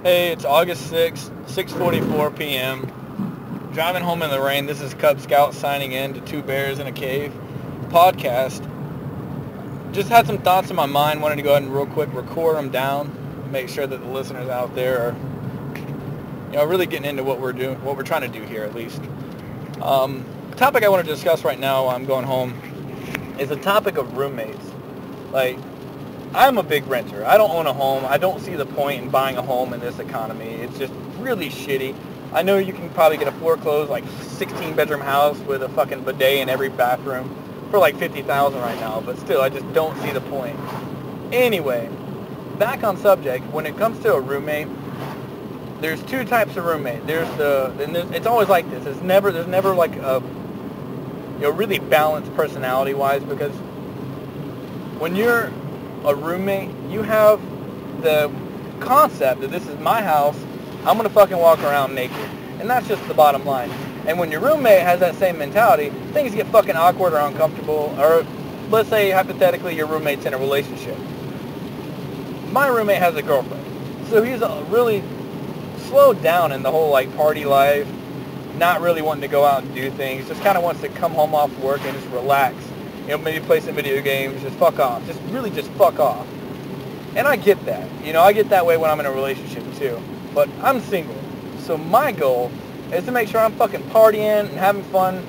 Hey, it's August 6th, 6:44 p.m. Driving home in the rain. This is Cub-Scout signing in to Two Bears in a Cave podcast. Just had some thoughts in my mind. Wanted to go ahead and real quick record them down. Make sure that the listeners out there are, really getting into what we're doing, what we're trying to do here at least. The topic I want to discuss right now while I'm going home is the topic of roommates. Like, I'm a big renter. I don't own a home. I don't see the point in buying a home in this economy. It's just really shitty. I know you can probably get a foreclosed, 16-bedroom house with a fucking bidet in every bathroom for like $50,000 right now, but still, I just don't see the point. Anyway, back on subject, when it comes to a roommate, there's two types of roommate. It's always like this. There's never like a, really balanced personality-wise, because when you're a roommate, you have the concept that this is my house, I'm going to fucking walk around naked. And that's just the bottom line. And when your roommate has that same mentality, things get fucking awkward or uncomfortable. Or let's say, hypothetically, your roommate's in a relationship. My roommate has a girlfriend. So he's really slowed down in the whole, party life, not really wanting to go out and do things, just kind of wants to come home off work and just relax. Maybe play some video games, just fuck off. Just fuck off. And I get that. I get that way when I'm in a relationship too. But I'm single. So my goal is to make sure I'm fucking partying and having fun,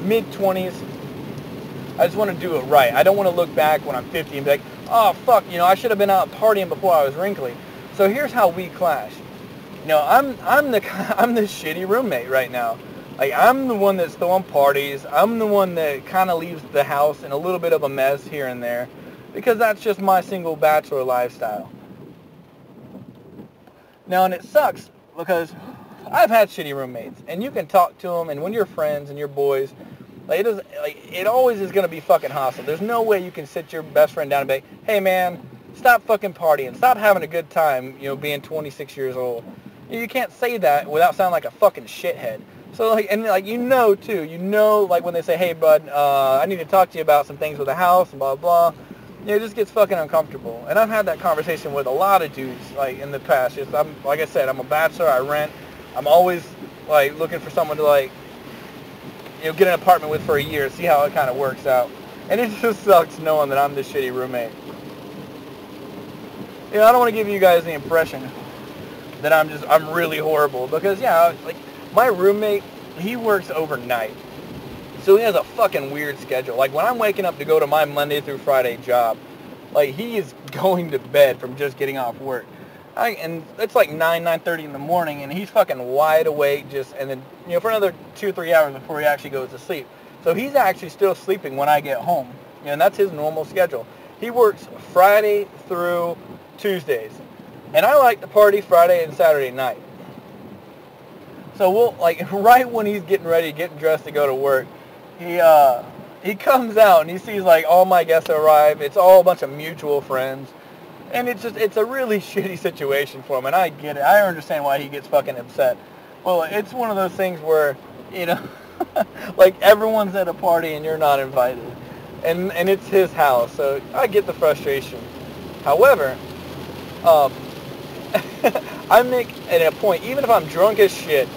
mid-20s. I just want to do it right. I don't want to look back when I'm 50 and be like, oh, fuck, I should have been out partying before I was wrinkly. So here's how we clash. I'm the shitty roommate right now. I'm the one that's throwing parties. I'm the one that kind of leaves the house in a little bit of a mess here and there, because that's just my single bachelor lifestyle. Now, and it sucks because I've had shitty roommates, and you can talk to them, and when you're friends and you're boys, it always is going to be fucking hostile. There's no way you can sit your best friend down and be like, hey man, stop fucking partying, stop having a good time, being 26 years old. You can't say that without sounding like a fucking shithead. So, too, when they say, hey, bud, I need to talk to you about some things with the house and blah, blah, it just gets fucking uncomfortable. And I've had that conversation with a lot of dudes, in the past. Like I said, I'm a bachelor, I rent. I'm always, looking for someone to, get an apartment with for a year, see how it kind of works out. And it just sucks knowing that I'm this shitty roommate. I don't want to give you guys the impression that I'm really horrible, because, my roommate, he works overnight. So he has a fucking weird schedule. When I'm waking up to go to my Monday through Friday job, he is going to bed from just getting off work. And it's 9:30 in the morning, and he's fucking wide awake and then, for another 2-3 hours before he actually goes to sleep. So he's actually still sleeping when I get home. And that's his normal schedule. He works Friday through Tuesdays. And I like to party Friday and Saturday night. So we'll, right when he's getting ready, getting dressed to go to work, he comes out and he sees, all my guests arrive. It's all a bunch of mutual friends. And it's a really shitty situation for him, and I get it. I understand why he gets fucking upset. Well, it's one of those things where, everyone's at a party and you're not invited. And it's his house, so I get the frustration. However, I make it a point, even if I'm drunk as shit,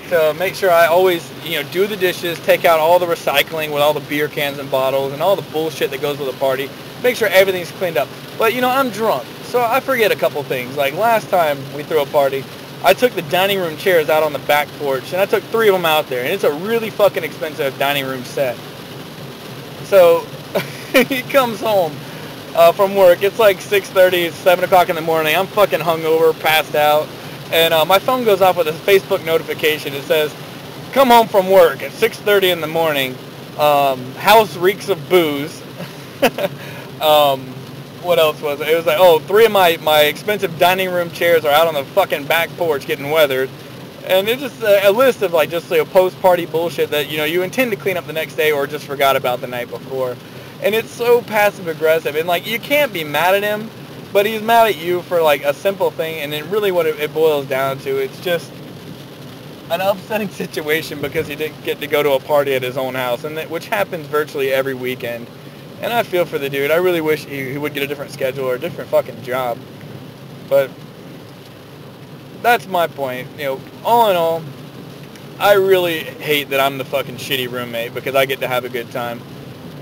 to make sure I always, do the dishes, take out all the recycling with all the beer cans and bottles and all the bullshit that goes with a party, make sure everything's cleaned up. But, I'm drunk, so I forget a couple things. Last time we threw a party, I took the dining room chairs out on the back porch, and I took 3 of them out there, and it's a really fucking expensive dining room set. So, he comes home from work. It's 6:30, 7 o'clock in the morning. I'm fucking hungover, passed out. And my phone goes off with a Facebook notification. It says, come home from work at 6:30 in the morning. House reeks of booze. What else was it? It was 3 of my expensive dining room chairs are out on the fucking back porch getting weathered. And it's just a list of post-party bullshit that, you intend to clean up the next day or just forgot about the night before. And it's so passive-aggressive. And, you can't be mad at him, but he's mad at you for, a simple thing. And then really what it boils down to, it's just an upsetting situation because he didn't get to go to a party at his own house, which happens virtually every weekend. And I feel for the dude. I really wish he would get a different schedule or a different fucking job. But that's my point. You know, all in all, I really hate that I'm the fucking shitty roommate because I get to have a good time.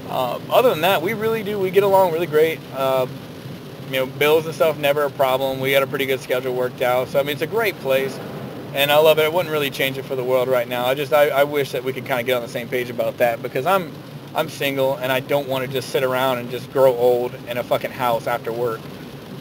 Other than that, we get along really great. You know, bills and stuff, never a problem. We got a pretty good schedule worked out. So, I mean, it's a great place, and I love it. I wouldn't really change it for the world right now. I wish that we could kind of get on the same page about that, because I'm single, and I don't want to just sit around and just grow old in a fucking house after work.